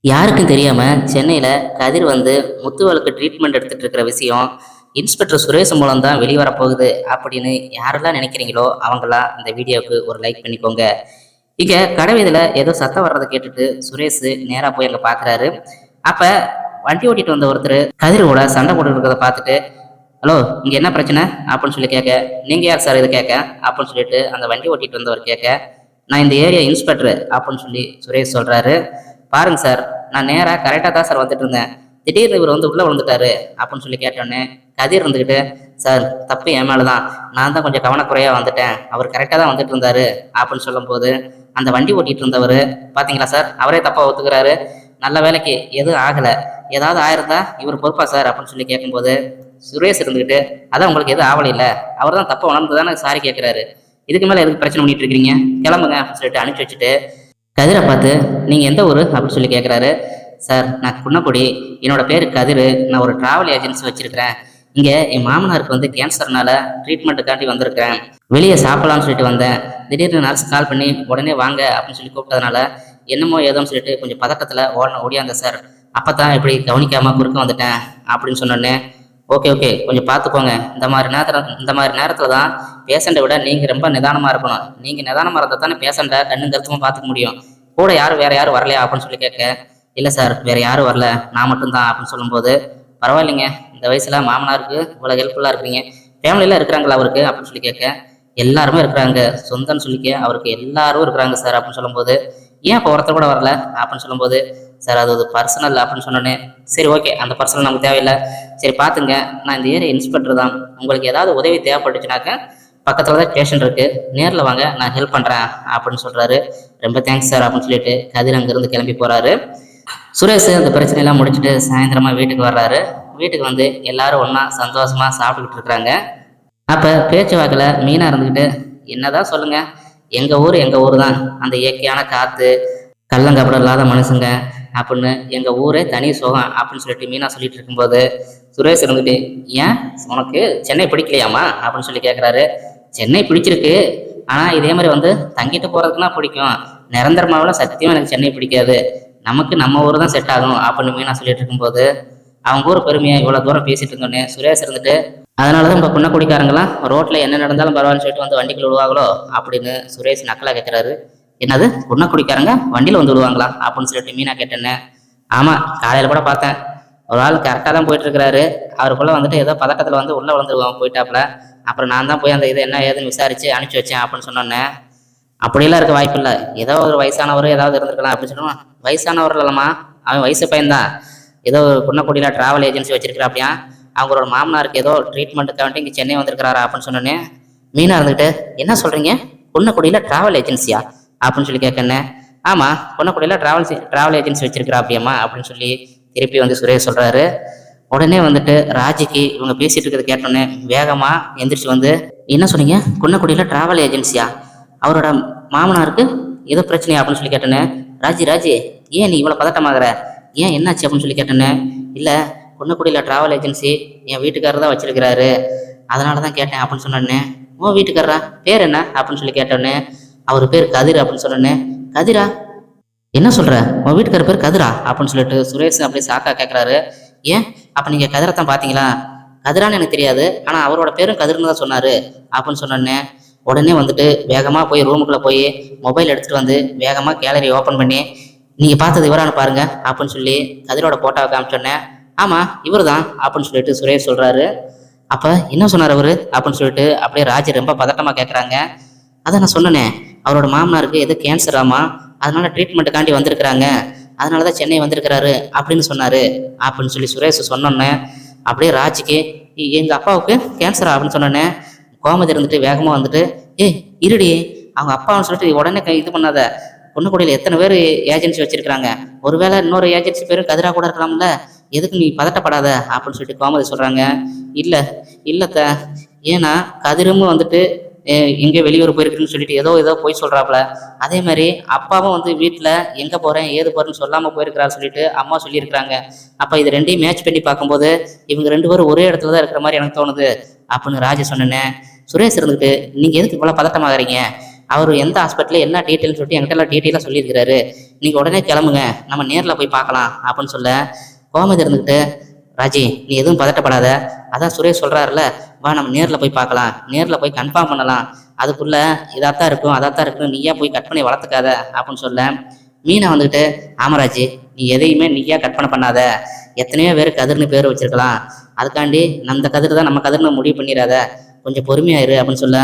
யாருக்கும் தெரியாம சென்னையில கதிர் வந்து முத்துவலுக்கு ட்ரீட்மெண்ட் எடுத்துட்டு இருக்கிற விஷயம் இன்ஸ்பெக்டர் சுரேஷ் மூலம் தான் வெளிவரப்போகுது அப்படின்னு யாரெல்லாம் நினைக்கிறீங்களோ அவங்களாம் இந்த வீடியோவுக்கு ஒரு லைக் பண்ணிக்கோங்க. இங்க கடைவீதியில ஏதோ சத்தம் வர்றதை கேட்டுட்டு சுரேஷ் நேரா போய் அங்க பாக்குறாரு. அப்ப வண்டி ஓட்டிட்டு வந்த ஒருத்தர் கதிரோட சண்டை போட்டு இருக்கிறத பார்த்துட்டு, ஹலோ இங்க என்ன பிரச்சனை அப்படின்னு சொல்லி கேட்க, நீங்க யார் சார் இது கேட்க அப்படின்னு சொல்லிட்டு அந்த வண்டி ஓட்டிட்டு வந்தவர் கேட்க, நான் இந்த ஏரியா இன்ஸ்பெக்டர் அப்படின்னு சொல்லி சுரேஷ் சொல்றாரு. பாருங்க சார், நான் நேராக கரெக்டாக தான் சார் வந்துட்டு இருந்தேன். திடீர்னு இவர் வந்து உள்ளே விழுந்துட்டாரு அப்படின்னு சொல்லி கேட்டோன்னே கதிர் இருந்துக்கிட்டு, சார் தப்பு என் மேலே தான், நான் தான் கொஞ்சம் கவனக்குறையாக வந்துட்டேன், அவர் கரெக்டாக தான் வந்துட்டு இருந்தாரு அப்படின்னு சொல்லும்போது அந்த வண்டி ஓட்டிகிட்டு இருந்தவர், பார்த்தீங்களா சார் அவரே தப்பாக ஒத்துக்கிறாரு, நல்ல வேலைக்கு எதுவும் ஆகலை, ஏதாவது ஆயிருந்தா இவர் பொறுப்பா சார் அப்படின்னு சொல்லி கேட்கும்போது சுரேஷ் இருந்துக்கிட்டு, அதான் உங்களுக்கு எதுவும் ஆவலை இல்லை, அவர் தான் தப்பை உணர்ந்து தானே சாரி கேட்குறாரு, இதுக்கு மேலே எதுக்கு பிரச்சனை பண்ணிட்டு இருக்கிறீங்க, கிளம்புங்க அப்படின்னு சொல்லிட்டு அனுப்பிச்சி வச்சுட்டு கதிரை பார்த்து, நீங்கள் எந்த ஊர் அப்படின்னு சொல்லி கேட்குறாரு. சார் நான் குன்னக்குடி, என்னோட பேர் கதிர், நான் ஒரு ட்ராவல் ஏஜென்சி வச்சிருக்கிறேன், இங்கே என் மாமனாருக்கு வந்து கேன்சர்னால ட்ரீட்மெண்ட்டுக்காண்டி வந்திருக்கிறேன், வெளியே சாப்பிடலாம்னு சொல்லிட்டு வந்தேன், திடீர்னு நர்ஸ் கால் பண்ணி உடனே வாங்க அப்படின்னு சொல்லி கூப்பிட்டதுனால என்னமோ ஏதோன்னு சொல்லிட்டு கொஞ்சம் பதட்டத்தில் ஓடியாந்தேன் சார், அப்போ தான் இப்படி கவனிக்காமல் குறுக்க வந்துட்டேன் அப்படின்னு சொன்னோன்னே, ஓகே ஓகே கொஞ்சம் பார்த்துக்கோங்க, இந்த மாதிரி நேரத்தில் தான் பேஷண்ட்டை விட நீங்கள் ரொம்ப நிதானமாக இருக்கணும், நீங்கள் நிதானமாக இருந்தால் தானே பேஷண்ட்டை கண்ணு கருத்துமாக பார்த்துக்க முடியும், கூட யாரும் வேறு யாரும் வரலையா அப்படின்னு சொல்லி கேட்க, இல்லை சார் வேறு யாரும் வரல, நான் மட்டும்தான் அப்படின்னு சொல்லும்போது, பரவாயில்லைங்க இந்த வயசில் மாமனாருக்கு இவ்வளோ ஹெல்ப்ஃபுல்லாக இருக்கிறீங்க, ஃபேமிலியில் இருக்கிறாங்களா அவருக்கு அப்படின்னு சொல்லி கேட்க, எல்லாருமே இருக்கிறாங்க, சொந்தம்னு சொல்லிக்க அவருக்கு எல்லாரும் இருக்கிறாங்க சார் அப்படின்னு சொல்லும்போது, ஏன் இப்போ ஒருத்தர் கூட வரல அப்படின்னு சொல்லும்போது, சார் அது பர்சனல் அப்படின்னு சொன்னோன்னே, சரி ஓகே அந்த பர்சனல் நமக்கு தேவையில்லை, சரி பார்த்துங்க நான் இந்த ஏரியா இன்ஸ்பெக்டர் தான், உங்களுக்கு ஏதாவது உதவி தேவைப்பட்டுச்சுனாக்க பக்கத்தில் தான் ஸ்டேஷன் இருக்குது, நேரில் வாங்க நான் ஹெல்ப் பண்ணுறேன் அப்படின்னு சொல்கிறாரு. ரொம்ப தேங்க்ஸ் சார் அப்படின்னு சொல்லிட்டு கதிர் அங்கேருந்து கிளம்பி போகிறாரு. சுரேஷ் அந்த பிரச்சனையெல்லாம் முடிச்சுட்டு சாயந்தரமாக வீட்டுக்கு வர்றாரு. வீட்டுக்கு வந்து எல்லாரும் ஒன்றா சந்தோஷமாக சாப்பிட்டுக்கிட்டு இருக்கிறாங்க. அப்போ பேச்சு வாக்கில் மீனாக இருந்துக்கிட்டு, என்னதான் சொல்லுங்கள், எங்கள் ஊர் தான், அந்த இயற்கையான காற்று, கள்ளங்கப்படம் இல்லாத மனுஷங்க அப்படின்னு எங்கள் ஊரே தனி சுகம் அப்படின்னு சொல்லிட்டு மீனா சொல்லிட்டு இருக்கும்போது சுரேஷ் இருந்துட்டு, ஏன் உனக்கு சென்னை பிடிக்கலையாமா அப்படின்னு சொல்லி கேட்குறாரு. சென்னை பிடிச்சிருக்கு, ஆனால் இதே மாதிரி வந்து தங்கிட்டு போகிறதுக்குன்னா பிடிக்கும், நிரந்தரமாவெல்லாம் சத்தியமாக எனக்கு சென்னை பிடிக்காது, நமக்கு நம்ம ஊர் தான் செட் ஆகும் அப்படின்னு மீனா சொல்லிட்டு இருக்கும்போது அவங்க ஊர் பெருமையாக இவ்வளோ தூரம் பேசிட்டு இருந்தோன்னே சுரேஷ் இருந்துட்டு, அதனால தான் இப்போ குன்னக்குடிக்காரங்களாம் ரோட்டில் என்ன நடந்தாலும் பரவாயில்லன்னு சொல்லிட்டு வந்து வண்டிக்குள்ள விடுவாங்களோ அப்படின்னு சுரேஷ் நக்கலாக கேட்குறாரு. என்னது குன்னக்குடிக்காரங்க வண்டியில் வந்து விடுவாங்களா அப்படின்னு சொல்லிட்டு மீனா கேட்டேன்னு. ஆமாம் காலையில் கூட பார்த்தேன், ஒரு ஆள் கரெக்டாக தான் போயிட்டு இருக்கிறாரு, அவருக்குள்ளே வந்துட்டு ஏதோ பதட்டத்தில் வந்து உள்ளே விழுந்துருவாங்க போயிட்டாப்புல, அப்புறம் நான் தான் போய் அந்த இது என்ன ஏதுன்னு விசாரித்து அனுப்பிச்சி வச்சேன் அப்படின்னு சொன்னோன்னே, அப்படியெல்லாம் இருக்க வாய்ப்பு இல்லை, ஏதோ ஒரு வயசானவர் ஏதாவது இருந்திருக்கலாம் அப்படின்னு சொல்லுவான். வயசானவர் இல்லைம்மா, அவன் வயசு பையன்தான், ஏதோ குன்னக்குடியில் ட்ராவல் ஏஜென்சி வச்சிருக்கிறா அப்படியா, அவங்களோட மாமனாருக்கு ஏதோ ட்ரீட்மெண்ட்டுக்காண்டி இங்கே சென்னை வந்திருக்கிறாரா அப்படின்னு சொன்னோன்னே மீனா இருந்துக்கிட்டு, என்ன சொல்கிறீங்க குன்னக்குடியில் ட்ராவல் ஏஜென்சியா அப்படின்னு சொல்லி கேட்கண்ணே. ஆமாம் குன்னக்குடியில் ட்ராவல் ஏஜென்சி வச்சிருக்கிறா அப்படியாம்மா அப்படின்னு சொல்லி திருப்பி வந்து சுரேஷ் சொல்கிறாரு. உடனே வந்துட்டு ராஜிக்கு இவங்க பேசிட்டு இருக்கிறத கேட்டோன்னே வேகமாக எந்திரிச்சு வந்து, என்ன சொன்னீங்க குன்னக்குடியில் ட்ராவல் ஏஜென்சியா, அவரோட மாமனாருக்கு ஏதோ பிரச்சனையா அப்படின்னு சொல்லி கேட்டேன்னு. ராஜி ஏன் நீ இவ்வளோ பதட்டமாகற, ஏன் என்னாச்சு அப்படின்னு சொல்லி கேட்டேன்னு. இல்லை குன்னக்குடியில் ட்ராவல் ஏஜென்சி என் வீட்டுக்காரர் தான் வச்சிருக்கிறாரு, அதனால தான் கேட்டேன் அப்படின்னு சொன்னேன்னு. ஓ வீட்டுக்காரரா, பேர் என்ன அப்படின்னு சொல்லி கேட்டோன்னே, அவர் பேர் கதிர் அப்படின்னு சொன்னேன்னு. கதிரா, என்ன சொல்கிற, உன் வீட்டுக்காரர் பேர் கதிரா அப்படின்னு சொல்லிட்டு சுரேஷ் அப்படியே சாக்கா கேட்குறாரு. ஏன் அப்போ நீங்கள் கதிரை தான் பார்த்தீங்களா, கதிரான்னு எனக்கு தெரியாது, ஆனால் அவரோட பேரும் கதிர்னு தான் சொன்னார் அப்படின்னு சொன்னோன்னே உடனே வந்துட்டு வேகமாக போய் ரூமுக்குள்ளே போய் மொபைல் எடுத்துகிட்டு வந்து வேகமாக கேலரி ஓப்பன் பண்ணி, நீங்கள் பார்த்தது இவரானு பாருங்க அப்படின்னு சொல்லி கதிரோட போட்டோவை காமிச்சோன்னே, ஆமாம் இவர் தான் அப்படின்னு சொல்லிட்டு சுரேஷ் சொல்கிறாரு. அப்போ என்ன சொன்னார் அவர் அப்படின்னு சொல்லிட்டு அப்படியே ராஜி ரொம்ப பதட்டமாக கேட்குறாங்க. அதை நான் சொன்னேனே, அவரோட மாமனாருக்கு எது கேன்சராமா, அதனால ட்ரீட்மெண்ட்டுக்காண்டி வந்திருக்கிறாங்க, அதனால தான் சென்னை வந்திருக்கிறாரு அப்படின்னு சொன்னார் அப்படின்னு சொல்லி சுரேஷ் சொன்னோன்னே அப்படியே ராஜிக்கு, எங்கள் அப்பாவுக்கு கேன்சரா அப்படின்னு சொன்னோன்னே கோமதி இருந்துட்டு வேகமாக வந்துட்டு, ஏய் இருடி, அவங்க அப்பான்னு சொல்லிட்டு உடனே இது பண்ணாத, பொண்ணுக்குடியில் எத்தனை பேர் ஏஜென்சி வச்சிருக்கிறாங்க, ஒருவேளை இன்னொரு ஏஜென்சி பேரும் கதிராக கூட இருக்கலாம்ல, எதுக்கு நீ பதட்டப்படாத அப்படின்னு சொல்லிட்டு கோமதி சொல்கிறாங்க. இல்லைத்த, ஏன்னா கதிரும் வந்துட்டு எங்கே வெளியூர் போயிருக்குன்னு சொல்லிட்டு ஏதோ போய் சொல்கிறாப்புல, அதே மாதிரி அப்பாவும் வந்து வீட்டில் எங்கே போகிறேன் ஏது போகிறேன்னு சொல்லாமல் போயிருக்கிறாரு சொல்லிட்டு அம்மா சொல்லியிருக்கிறாங்க, அப்போ இது ரெண்டையும் மேட்ச் பண்ணி பார்க்கும்போது இவங்க ரெண்டு பேரும் ஒரே இடத்துல தான் இருக்கிற மாதிரி எனக்கு தோணுது அப்படின்னு ராஜி சொன்னேன். சுரேஷ் இருந்துக்கிட்டு, நீங்கள் எதுக்கு இவ்வளோ பதட்டமாகறீங்க, அவர் எந்த ஹாஸ்பிட்டலில் என்ன டீட்டெயில்னு சொல்லிட்டு என்கிட்ட எல்லாம் டீட்டெயிலாக சொல்லியிருக்கிறாரு. நீங்கள் உடனே கிளம்புங்க, நம்ம நேரில் போய் பார்க்கலாம் அப்படின்னு சொல்ல கோமதி இருந்துக்கிட்டு, ராஜி நீ எதுவும் பதட்டப்படாத, அதான் சுரேஷ் சொல்கிறாருல, வா நம்ம நேரில் போய் பார்க்கலாம், நேரில் போய் கன்ஃபார்ம் பண்ணலாம், அதுக்குள்ளே இதாத்தான் இருக்கும் அதாத்தான் இருக்கும், நீயா போய் கட் பண்ணி வளர்த்துக்காத அப்படின்னு சொல்ல மீனா வந்துக்கிட்டு, ஆமராஜி நீ எதையுமே நீயா கற்பனை பண்ணாத, எத்தனையோ பேர் கதிர்னு பேர் வச்சிருக்கலாம், அதுக்காண்டி அந்த கதிர் தான் நம்ம கதிர்னு முடிவு பண்ணிடாத, கொஞ்சம் பொறுமையாயிரு அப்படின்னு சொல்ல,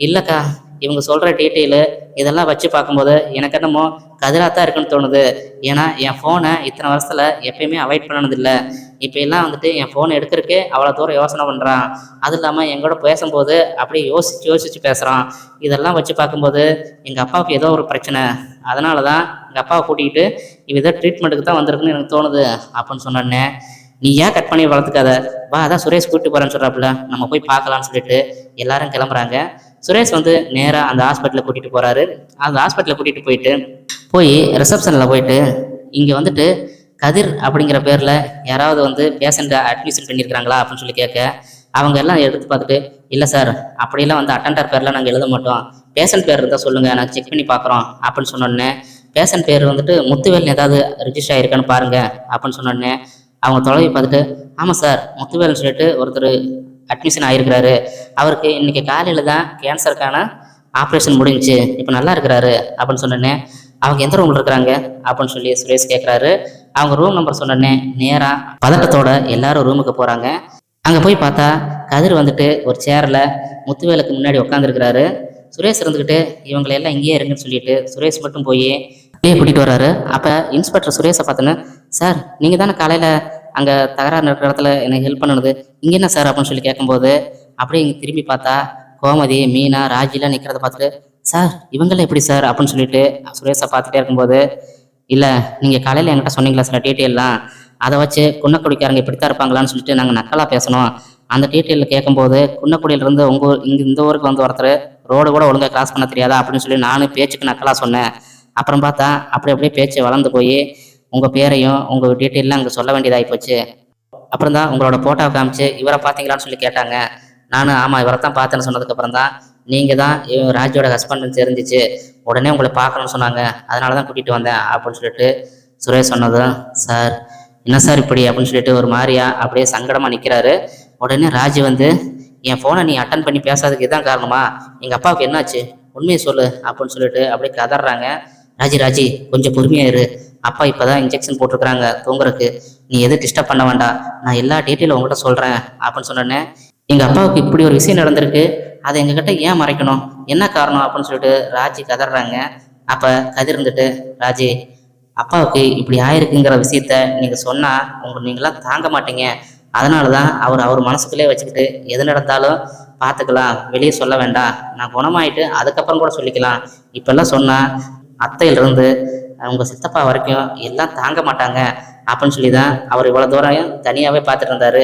இல்லைக்கா இவங்க சொல்கிற டீட்டெயிலு இதெல்லாம் வச்சு பார்க்கும்போது எனக்கு என்னமோ கதிராத்தான் இருக்குன்னு தோணுது. ஏன்னா என் ஃபோனை இத்தனை வருஷத்தில் எப்பயுமே அவாய்ட் பண்ணதில்லை, இப்போ எல்லாம் வந்துட்டு என் ஃபோனை எடுக்கிறதுக்கே அவ்வளோ தூரம் யோசனை பண்ணுறான், அது இல்லாமல் எங்களோட பேசும்போது அப்படியே யோசித்து பேசுகிறான். இதெல்லாம் வச்சு பார்க்கும்போது எங்கள் அப்பாவுக்கு ஏதோ ஒரு பிரச்சனை, அதனால தான் எங்கள் அப்பாவை கூட்டிகிட்டு இவ ஏதோ ட்ரீட்மெண்ட்டுக்கு தான் வந்திருக்குன்னு எனக்கு தோணுது அப்படின்னு சொன்னோடனே, நீ ஏன் கட் பண்ணி வளர்த்துக்காத, வா அதான் சுரேஷ் கூப்பிட்டு போகிறேன்னு சொல்கிறாப்புல, நம்ம போய் பார்க்கலான்னு சொல்லிட்டு எல்லாரும் கிளம்புறாங்க. சுரேஷ் வந்து நேராக அந்த ஹாஸ்பிட்டலில் கூட்டிகிட்டு போகிறாரு. அந்த ஹாஸ்பிட்டலில் கூட்டிகிட்டு போய் ரிசப்ஷனில் போயிட்டு, இங்கே வந்துட்டு கதிர் அப்படிங்கிற பேரில் யாராவது வந்து பேஷண்ட்டை அட்மிஷன் பண்ணியிருக்கிறாங்களா அப்படின்னு சொல்லி கேட்க, அவங்க எல்லாம் எடுத்து பார்த்துட்டு, இல்லை சார் அப்படிலாம் வந்து அட்டெண்டர் பேரில் நாங்கள் எழுத மாட்டோம், பேஷண்ட் பேர் இருந்தால் சொல்லுங்கள் நாங்கள் செக் பண்ணி பார்க்குறோம் அப்படின்னு சொன்னோடனே, பேஷண்ட் பேர் வந்துட்டு முத்துவேல் ஏதாவது ரிஜிஸ்டர் ஆகிருக்கான்னு பாருங்கள் அப்படின்னு சொன்னோடனே, அவங்க தொலைவி பார்த்துட்டு, ஆமாம் சார் முத்துவேல்னு சொல்லிட்டு ஒருத்தர் அட்மிஷன் ஆகிருக்கிறாரு, அவருக்கு இன்றைக்கி காலையில் தான் கேன்சருக்கான ஆப்ரேஷன் முடிஞ்சிச்சு, இப்போ நல்லா இருக்கிறாரு அப்படின்னு சொன்னோடனே, அவங்க எந்த ரூமில் இருக்கிறாங்க அப்படின்னு சொல்லி சுரேஷ் கேட்குறாரு. அவங்க ரூம் நம்பர் சொன்னோடனே நேராக பதட்டத்தோட எல்லாரும் ரூமுக்கு போகிறாங்க. அங்கே போய் பார்த்தா கதிர் வந்துட்டு ஒரு சேரில் முத்துவேலுக்கு முன்னாடி உட்காந்துருக்கிறாரு. சுரேஷ் இருந்துக்கிட்டு இவங்களெல்லாம் இங்கேயே இருங்கன்னு சொல்லிட்டு சுரேஷ் மட்டும் போய் அப்படியே கூட்டிகிட்டு வர்றாரு. அப்போ இன்ஸ்பெக்டர் சுரேஷை பார்த்தோன்னு, சார் நீங்கள் தானே காலையில் அங்கே தகராறு இருக்கிற இடத்துல எனக்கு ஹெல்ப் பண்ணுனது, இங்கே என்ன சார் அப்படின்னு சொல்லி கேட்கும்போது, அப்படியே இங்கே திரும்பி பார்த்தா கோமதி மீனா ராஜிலாம் நிற்கிறத பார்த்துட்டு, சார் இவங்களாம் எப்படி சார் அப்படின்னு சொல்லிட்டு சுரேஷை பார்த்துட்டே இருக்கும்போது, இல்லை நீங்கள் காலையில் என்கிட்ட சொன்னீங்களா சில டீட்டெயிலாம், அதை வச்சு குன்னக்குடிக்காரங்க இப்படித்தான் இருப்பாங்களான்னு சொல்லிட்டு நாங்கள் நக்கலாக பேசணும். அந்த டீட்டெயிலில் கேட்கும்போது குன்னக்குடியிலேருந்து உங்கள் இங்கே இந்த ஊருக்கு வந்து ஒருத்தர் ரோடு கூட ஒழுங்காக கிராஸ் பண்ண தெரியாதா அப்படின்னு சொல்லி நானும் பேச்சுக்கு நக்கலாக சொன்னேன். அப்புறம் பார்த்தா அப்படியே பேச்சு வளர்ந்து போய் உங்கள் பேரையும் உங்கள் டீட்டெயிலாம் அங்கே சொல்ல வேண்டியதாகி போச்சு. அப்புறம் தான் உங்களோட ஃபோட்டோவை காமிச்சு இவரை பார்த்தீங்களான்னு சொல்லி கேட்டாங்க. நானும் ஆமாம் இவரை தான் பார்த்தேன்னு சொன்னதுக்கப்புறம் தான் நீங்கள் தான் ராஜோட ஹஸ்பண்ட்னு தெரிஞ்சிச்சு, உடனே உங்களை பார்க்கணும்னு சொன்னாங்க, அதனால தான் கூட்டிகிட்டு வந்தேன் அப்படின்னு சொல்லிட்டு சுரேஷ் சொன்னதும், சார் என்ன சார் இப்படி அப்படின்னு சொல்லிட்டு ஒரு மாதிரியா அப்படியே சங்கடமாக நிற்கிறாரு. உடனே ராஜி வந்து, என் ஃபோனை நீ அட்டன் பண்ணி பேசாததுக்கு இதுதான் காரணமா, எங்கள் அப்பாவுக்கு என்னாச்சு உண்மையை சொல்லு அப்படின்னு சொல்லிட்டு அப்படியே கதறாங்க. ராஜி கொஞ்சம் பொறுமையாயிரு, அப்பா இப்போ தான் இன்ஜெக்ஷன் போட்டிருக்கிறாங்க தூங்குறதுக்கு, நீ எதுவும் டிஸ்டர்ப் பண்ண வேண்டாம், நான் எல்லா டீட்டெயிலும் உங்கள்கிட்ட சொல்கிறேன் அப்படின்னு சொன்னோன்னே, எங்கள் அப்பாவுக்கு இப்படி ஒரு விஷயம் நடந்திருக்கு, அதை எங்ககிட்ட ஏன் மறைக்கணும், என்ன காரணம் அப்படின்னு சொல்லிட்டு ராஜி கதறாங்க. அப்போ கதிர் இருந்துட்டு, ராஜி அப்பாவுக்கு இப்படி ஆயிருக்குங்கிற விஷயத்த நீங்கள் சொன்னால் நீங்களாம் தாங்க மாட்டீங்க, அதனால தான் அவர் மனசுக்குள்ளே வச்சுக்கிட்டு எது நடந்தாலும் பார்த்துக்கலாம், வெளியே சொல்ல வேண்டாம், நான் குணமாயிட்டு அதுக்கப்புறம் கூட சொல்லிக்கலாம், இப்பெல்லாம் சொன்னால் அத்தையிலிருந்து அவங்க சித்தப்பா வரைக்கும் எல்லாம் தாங்க மாட்டாங்க அப்படின்னு சொல்லி தான் அவர் இவ்வளோ தூரம் தனியாகவே பார்த்துட்டு இருந்தாரு.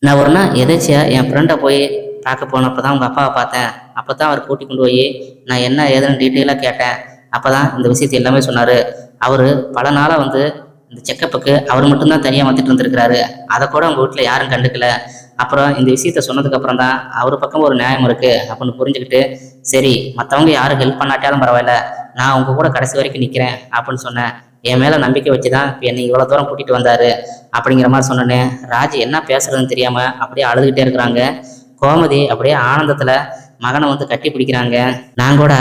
நான் ஒரு நாள் எதாச்சியாக என் ஃப்ரெண்டை போய் பார்க்க போனப்போ தான் உங்கள் அப்பாவை பார்த்தேன், அப்போ தான் அவர் கூட்டி கொண்டு போய் நான் என்ன ஏதுன்னு டீட்டெயிலாக கேட்டேன், அப்போ தான் இந்த விஷயத்தை எல்லாமே சொன்னார். அவர் பல நாளாக வந்து இந்த செக்கப்புக்கு அவர் மட்டும்தான் தனியாக வந்துட்டு இருந்திருக்கிறாரு, அதை கூட உங்கள் வீட்டில் யாரும் கண்டுக்கல. அப்புறம் இந்த விஷயத்த சொன்னதுக்கப்புறம் தான் அவர் பக்கம் ஒரு நியாயம் இருக்குது அப்படின்னு புரிஞ்சுக்கிட்டு, சரி மற்றவங்க யாரும் ஹெல்ப் பண்ணாட்டாலும் பரவாயில்ல, நான் உங்கள் கூட கடைசி வரைக்கும் நிற்கிறேன் அப்படின்னு சொன்னேன். என் மேலே நம்பிக்கை வச்சு தான் இப்போ என்னை இவ்வளோ தூரம் கூட்டிகிட்டு வந்தார் அப்படிங்கிற மாதிரி சொன்னோன்னே, ராஜி என்ன பேசுறதுன்னு தெரியாமல் அப்படியே அழுதுகிட்டே இருக்கிறாங்க. கோமதி அப்படியே ஆனந்தத்தில் மகனை வந்து கட்டி பிடிக்கிறாங்க. நான் கூட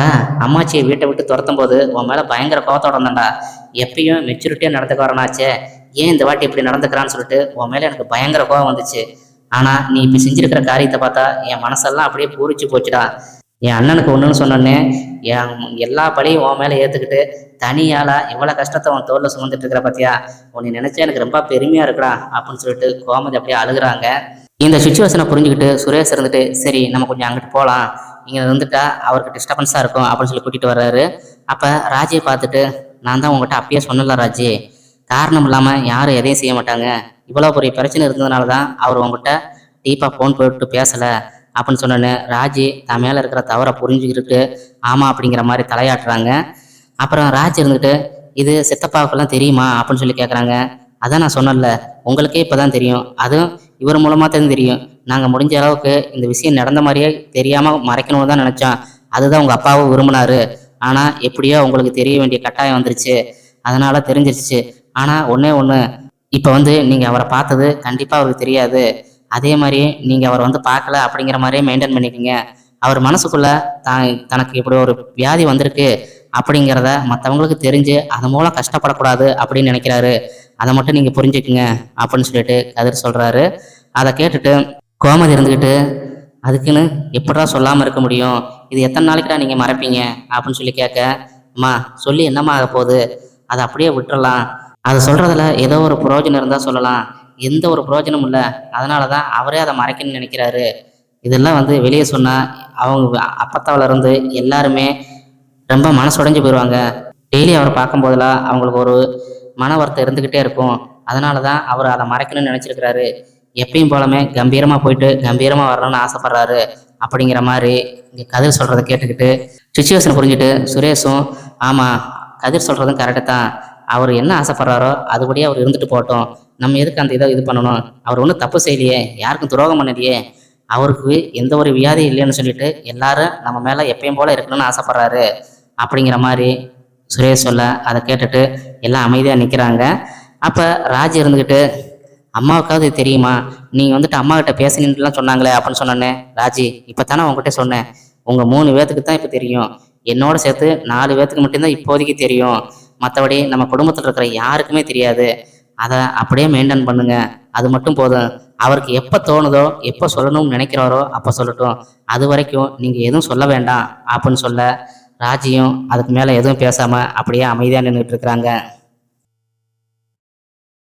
அம்மாச்சியை வீட்டை விட்டு துரத்தும் போது உன் மேலே பயங்கர கோவத்தோட வந்தேன்டா, எப்பயும் மெச்சூரிட்டியாக நடந்துக்கிறனாச்சே, ஏன் இந்த வாட்டி இப்படி நடந்துக்கிறான்னு சொல்லிட்டு உன் மேலே எனக்கு பயங்கர கோவம் வந்துச்சு. ஆனால் நீ இப்போ செஞ்சுருக்கிற காரியத்தை பார்த்தா என் மனசெல்லாம் அப்படியே பூரிச்சு போச்சுடா. என் அண்ணனுக்கு ஒன்றுன்னு சொன்னோன்னே என் எல்லா பழியும் உன் மேலே ஏற்றுக்கிட்டு தனியால் இவ்வளோ கஷ்டத்தை உன் தோளில் சுமந்துட்டு இருக்கிற பார்த்தியா, உன்னை நினச்சா எனக்கு ரொம்ப பெருமையாக இருக்குடா அப்படின்னு சொல்லிட்டு கோமதி அப்படியே அழுகுறாங்க. இந்த சுச்சுவேஷனை புரிஞ்சுக்கிட்டு சுரேஷ் இருந்துட்டு, சரி நம்ம கொஞ்சம் அங்கிட்டு போகலாம், இங்கே இருந்துட்டா அவருக்கு டிஸ்டர்பன்ஸாக இருக்கும் அப்படின்னு சொல்லி கூட்டிகிட்டு வர்றாரு. அப்போ ராஜியை பார்த்துட்டு, நான் தான் உங்கள்கிட்ட அப்பயே சொன்னல ராஜி, காரணம் இல்லாமல் யாரும் எதையும் செய்ய மாட்டாங்க, இவ்வளோ பெரிய பிரச்சனை இருந்ததுனால தான் அவர் உங்கள்கிட்ட டீப்பாக ஃபோன் போட்டு பேசலை அப்படின்னு சொன்னோன்னு ராஜி தான் மேலே இருக்கிற தவறை புரிஞ்சுக்கிட்டு ஆமாம் அப்படிங்கிற மாதிரி தலையாட்டுறாங்க. அப்புறம் ராஜி இருந்துட்டு, இது சித்தப்பாவுக்கெல்லாம் தெரியுமா அப்படின்னு சொல்லி கேட்குறாங்க. அதான் நான் சொன்னல, உங்களுக்கே இப்போ தான் தெரியும், அதுவும் இவர் மூலமாக தான் தெரியும், நாங்கள் முடிஞ்ச அளவுக்கு இந்த விஷயம் நடந்த மாதிரியே தெரியாமல் மறைக்கணும்னு தான் நினச்சோம், அதுதான் உங்கள் அப்பாவும் விரும்பினாரு. ஆனால் எப்படியோ உங்களுக்கு தெரிய வேண்டிய கட்டாயம் வந்துருச்சு, அதனால தெரிஞ்சிருச்சு. ஆனால் ஒன்றே ஒன்று, இப்போ நீங்கள் அவரை பார்த்தது கண்டிப்பாக அவருக்கு தெரியாது. அதே மாதிரி நீங்கள் அவர் பார்க்கல அப்படிங்கிற மாதிரியே மெயின்டைன் பண்ணிக்கோங்க. அவர் மனசுக்குள்ள தனக்கு இப்படி ஒரு வியாதி வந்திருக்கு அப்படிங்கிறத மற்றவங்களுக்கு தெரிஞ்சு அதன் மூலம் கஷ்டப்படக்கூடாது அப்படின்னு நினைக்கிறாரு. அதை மட்டும் நீங்கள் புரிஞ்சுக்குங்க அப்படின்னு சொல்லிட்டு கதிர் சொல்கிறாரு. அதை கேட்டுட்டு கோமதி இருந்துக்கிட்டு, அதுக்குன்னு எப்படா சொல்லாமல் இருக்க முடியும், இது எத்தனை நாளைக்குடா நீங்கள் மறைப்பீங்க அப்படின்னு சொல்லி கேட்க, அம்மா சொல்லி என்னம்மா ஆக போகுது, அதை அப்படியே விட்டுறலாம். அதை சொல்கிறதுல ஏதோ ஒரு பிரயோஜனம் இருந்தால் சொல்லலாம், எந்த ஒரு பிரயோஜனமும் இல்லை. அதனால தான் அவரே அதை மறைக்கணும்னு நினைக்கிறாரு. இதெல்லாம் வெளியே சொன்னால் அவங்க அப்பத்தாவில் இருந்து எல்லாருமே ரொம்ப மனசுடைஞ்சு போயிடுவாங்க. டெய்லி அவரை பார்க்கும்போதெல்லாம் அவங்களுக்கு ஒரு மன வருத்தம் இருந்துக்கிட்டே இருக்கும். அதனால தான் அவர் அதை மறைக்கணும்னு நினச்சிருக்கிறாரு. எப்பயும் போலமே கம்பீரமாக போயிட்டு கம்பீரமாக வரணும்னு ஆசைப்பட்றாரு அப்படிங்கிற மாதிரி இங்கே கதிர் சொல்கிறத கேட்டுக்கிட்டு சுச்சுவேஷன் புரிஞ்சுட்டு சுரேஷும், ஆமாம் கதிர் சொல்கிறதும் கரெக்டு தான், அவர் என்ன ஆசைப்படுறாரோ அதுபடியே அவர் இருந்துட்டு போகட்டும், நம்ம எதுக்கு அந்த இதை இது பண்ணணும், அவர் ஒன்றும் தப்பு செய்யலையே, யாருக்கும் துரோகம் பண்ணலையே, அவருக்கு எந்த ஒரு வியாதி இல்லைன்னு சொல்லிட்டு எல்லாரும் நம்ம மேலே எப்பயும் போல இருக்கணும்னு ஆசைப்படுறாரு அப்படிங்கிற மாதிரி சுரேஷ் சொல்ல, அதை கேட்டுட்டு எல்லாம் அமைதியாக நிற்கிறாங்க. அப்போ ராஜ் இருந்துக்கிட்டு, அம்மாவுக்காவது தெரியுமா, நீங்கள் அம்மா கிட்ட பேசினீங்கலாம் சொன்னாங்களே அப்படின்னு சொன்னோன்னே, ராஜி இப்போ தானே உங்ககிட்ட சொன்னேன், உங்கள் 3 பேத்துக்கு தான் இப்போ தெரியும், என்னோட சேர்த்து 4 பேத்துக்கு மட்டும்தான் இப்போதைக்கு தெரியும், மற்றபடி நம்ம குடும்பத்தில் இருக்கிற யாருக்குமே தெரியாது. அதை அப்படியே மெயின்டைன் பண்ணுங்க, அது மட்டும் போதும். அவருக்கு எப்போ தோணுதோ எப்போ சொல்லணும்னு நினைக்கிறாரோ அப்போ சொல்லட்டும், அது வரைக்கும் நீங்கள் எதுவும் சொல்ல வேண்டாம் அப்படின்னு சொல்ல, ராஜியும் அதுக்கு மேலே எதுவும் பேசாமல் அப்படியே அமைதியாக நின்றுட்டு இருக்கிறாங்க.